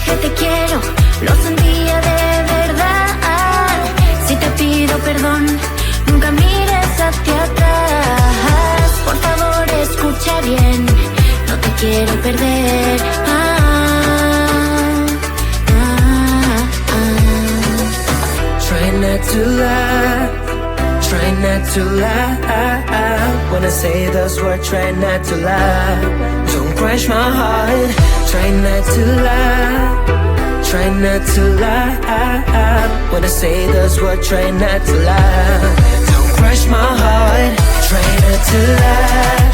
que te quiero, lo sentía de verdad. Si te pido perdón, nunca mires hacia atrás. Por favor, escucha bien, no te quiero perder. Try not to lie, try not to lie. When I say those words, try not to lie. Don't crush my heart. Try not to lie, try not to lie. When I say those words, try not to lie. Don't crush my heart. Try not to lie,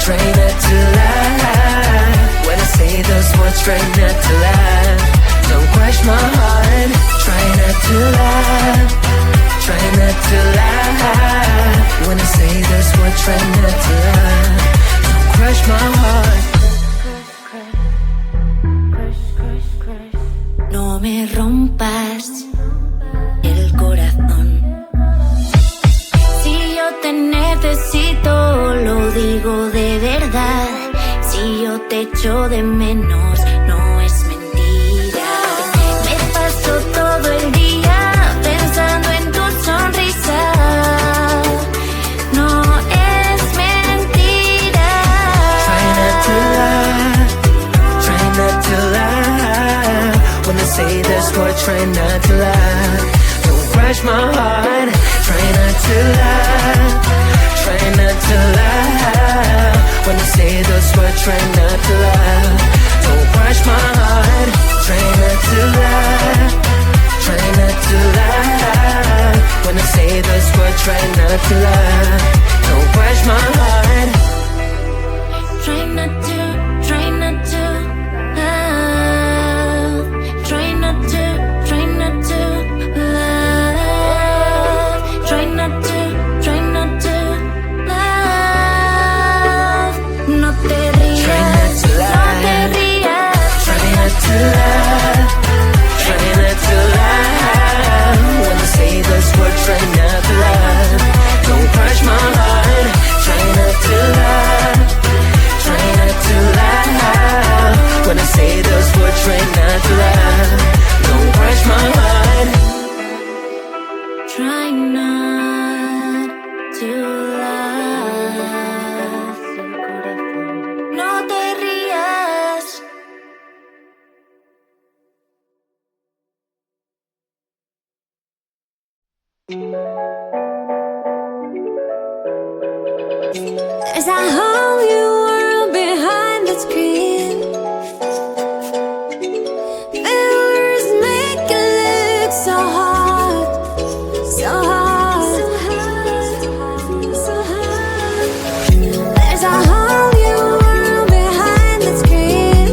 try not to lie. When I say those words, try not to lie. Don't crush my heart. Try not to lie, try not to lie. When I say those words, try not to lie. Don't crush my heart. No me rompas el corazón. Si yo te necesito, lo digo de verdad. Si yo te echo de menos, no es mentira. Me paso todo el día pensando en tu sonrisa. No es mentira. Try not to lie, try not to lie. When I say this word, try not to lie. Don't crush my heart. Try not to lie, try not to lie. When I say those words, try not to lie. Don't crush my heart. Try not to lie, try not to lie. When I say those words, try not to lie. Don't crush my heart. Try not to, try not to love. Try not to, try not to love. Try not to, try not to love. No te rías, Try not to lie, no te rías. try not to lie, try not to lie. When I say those words, try not to lie. Don't crush my heart. Try not to lie, try not to lie. When I say those words, try not to lie. Don't crush my heart. Try not to love. No te rías. There's a whole new world behind the screen. Filters make it look so hard, so hard, so hard. There's a whole new world behind the screen.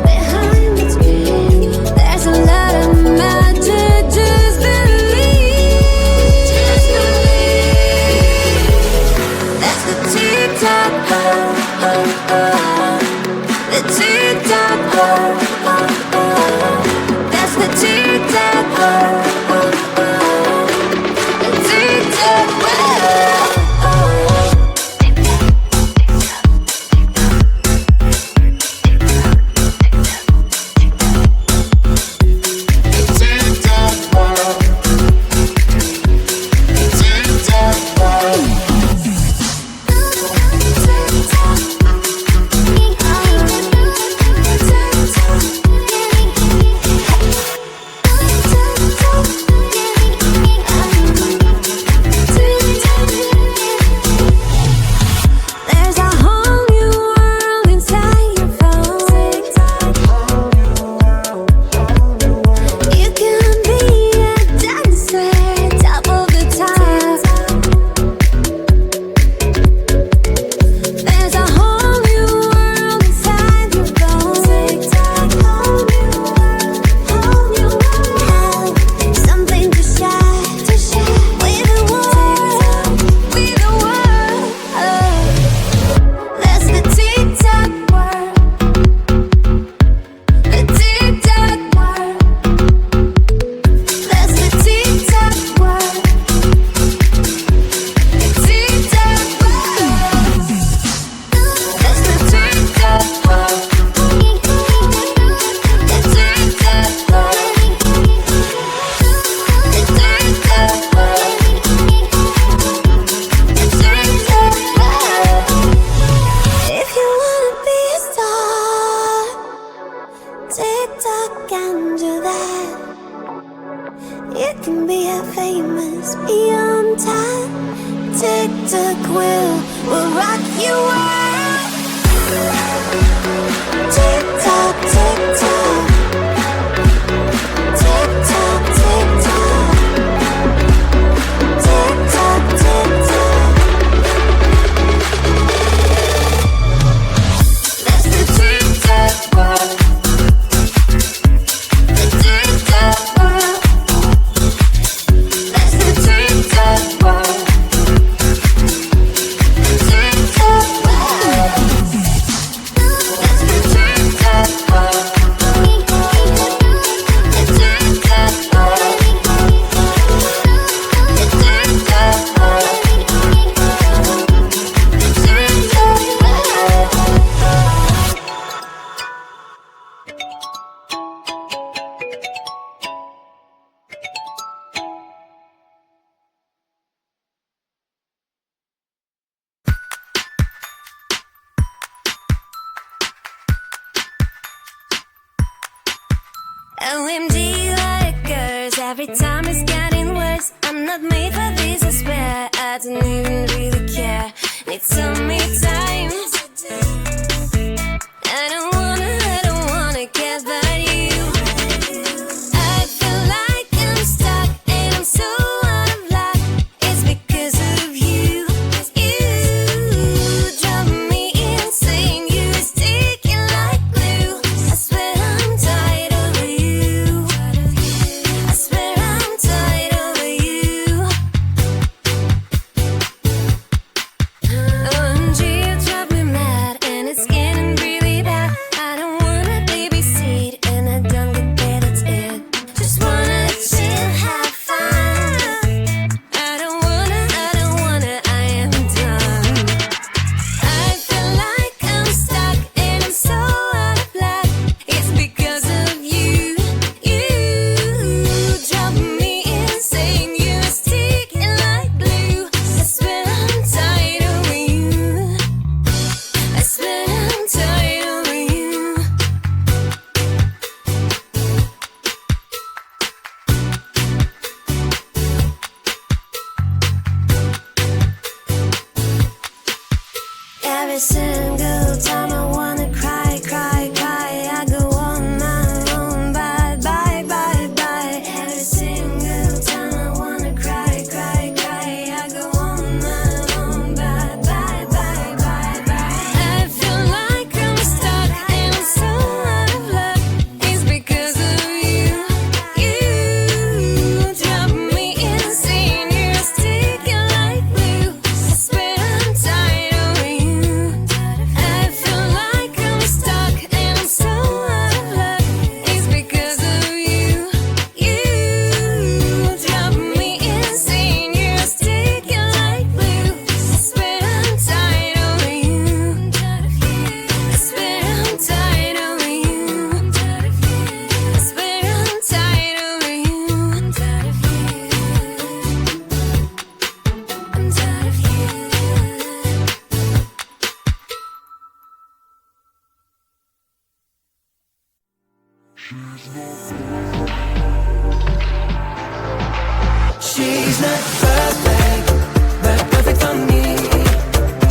Behind the screen, there's a lot of magic. Just believe, just believe. That's the TikTok, the TikTok, that's the TikTok, the TikTok world. OMG, like a curse. Every time it's getting worse. I'm not made for this, I swear. I don't even really care. Need some me time. I don't wanna care about you. I feel like I'm stuck and I'm so out of luck. It's because of you. You drive me insane. You're sticking like glue. I swear I'm tired of you. I swear I'm tired of you. OMG, you drive me mad and it's getting really bad. I don't wanna babysit and I don't get paid, that's it. Just wanna chill, have fun. I don't wanna, I am done. I feel like I'm stuck and I'm so out of luck. It's because of you. You drive me insane. You're sticking like glue. I swear I'm tired of you. I swear I'm tired of you. Every single time I wanna cry, cry, cry, I go on my own, bye, bye, bye, bye. Every single time I wanna cry, cry, cry, I go on my own, bye, bye, bye, bye, bye. I feel like I'm stuck and I'm so out of luck. It's because of you. You drive me insane. You're sticking like glue. I swear I'm tired of you. I feel like I'm stuck and I'm so out of luck. It's because of you. You drive me insane. You're sticking like glue. I swear I'm tired of you. I swear I'm tired of you. I swear I'm tired of you. I'm tired of She's not perfect, but perfect for me.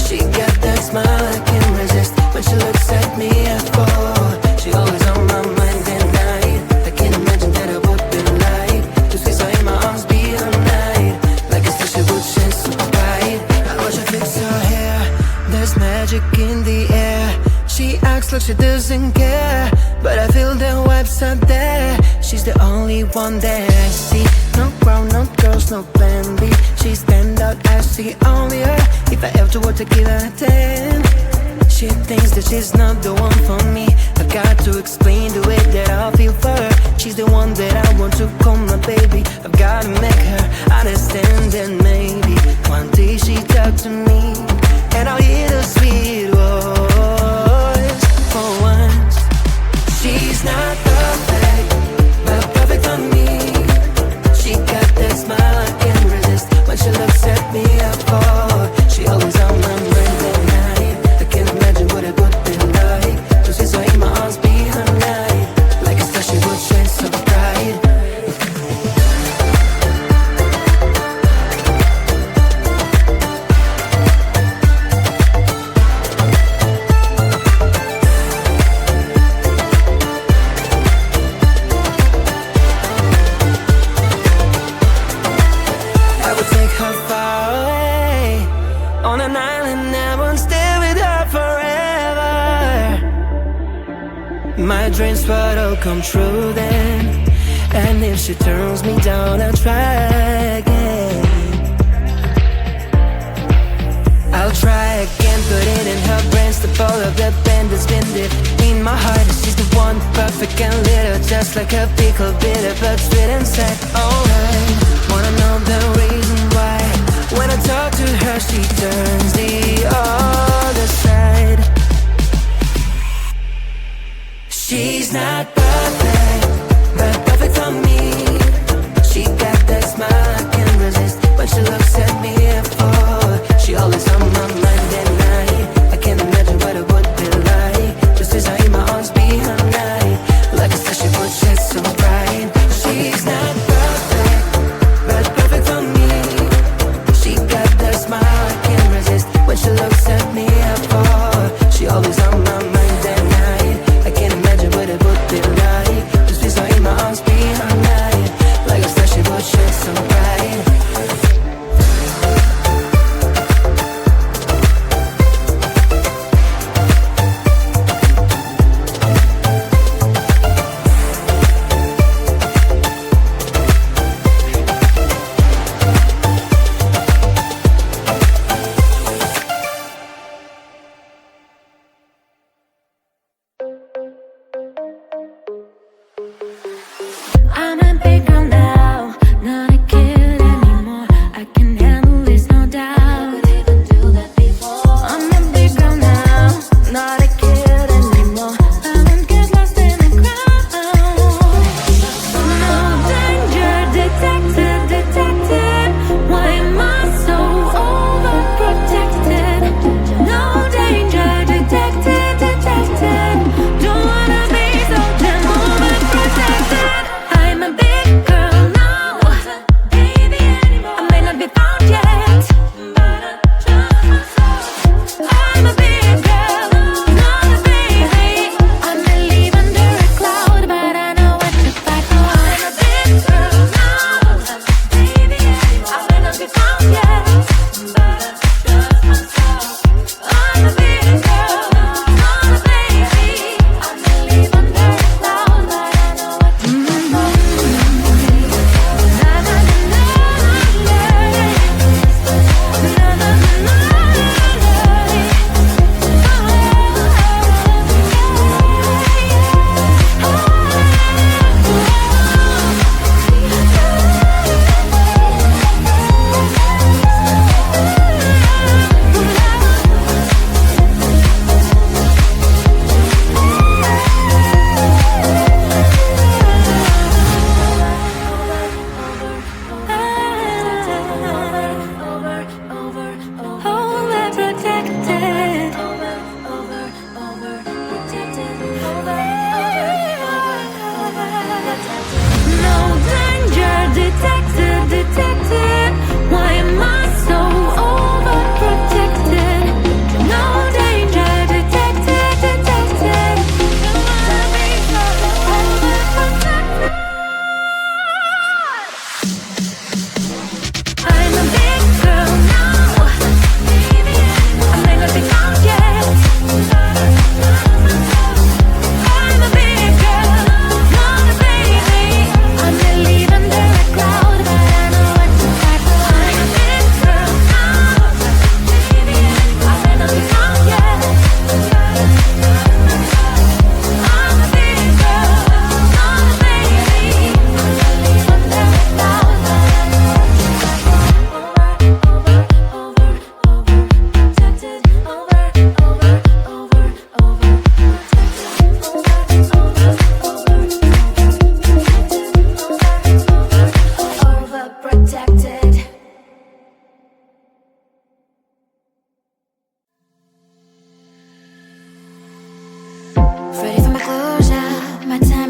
She got that smile I can't resist when she looks at me. I fall. She always on my mind at night. I can't imagine that I would be like to squeeze her in my arms, be all night. Like a special good chance so bright. I watch her fix her hair. There's magic in the air. She acts like she doesn't care, but I feel the vibes out there. She's the only one that I see. No crown, no girls, no plan B. She stand out as the only her. If I ever were to give her a 10, she thinks that she's not the one for me. I've got to explain the way that I feel for her. She's the one that I want to call my baby. I've got to make her understand that maybe one day she talk to me and I'll hear the sweet voice for once. She's not perfect, but perfect for me. She got that smile I can't resist when she looks at me. I fall. She always on my mind at night. I can't imagine what it would be like to see her in my arms, be her night. Like a special would shine so bright. I would take her far away on an island. I won't stay with her forever. My dreams would all come true then. And if she turns me down, I'll try again. I'll try again, put it in her brains to follow the bend that's been deep in my heart. She's the one, perfect and little, just like a pickle, bitter but sweet inside. Alright, wanna know the reason why? When I talk to her, she turns the other side. She's not perfect, but perfect for me. She got that smile I can't resist when she looks at me. I fall. She always on my mind at night. I can't imagine what it would be like just as I in my arms, be her night. Like a special would shine so bright.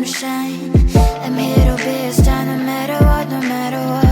shine. I'm here to be a star no matter what, no matter what.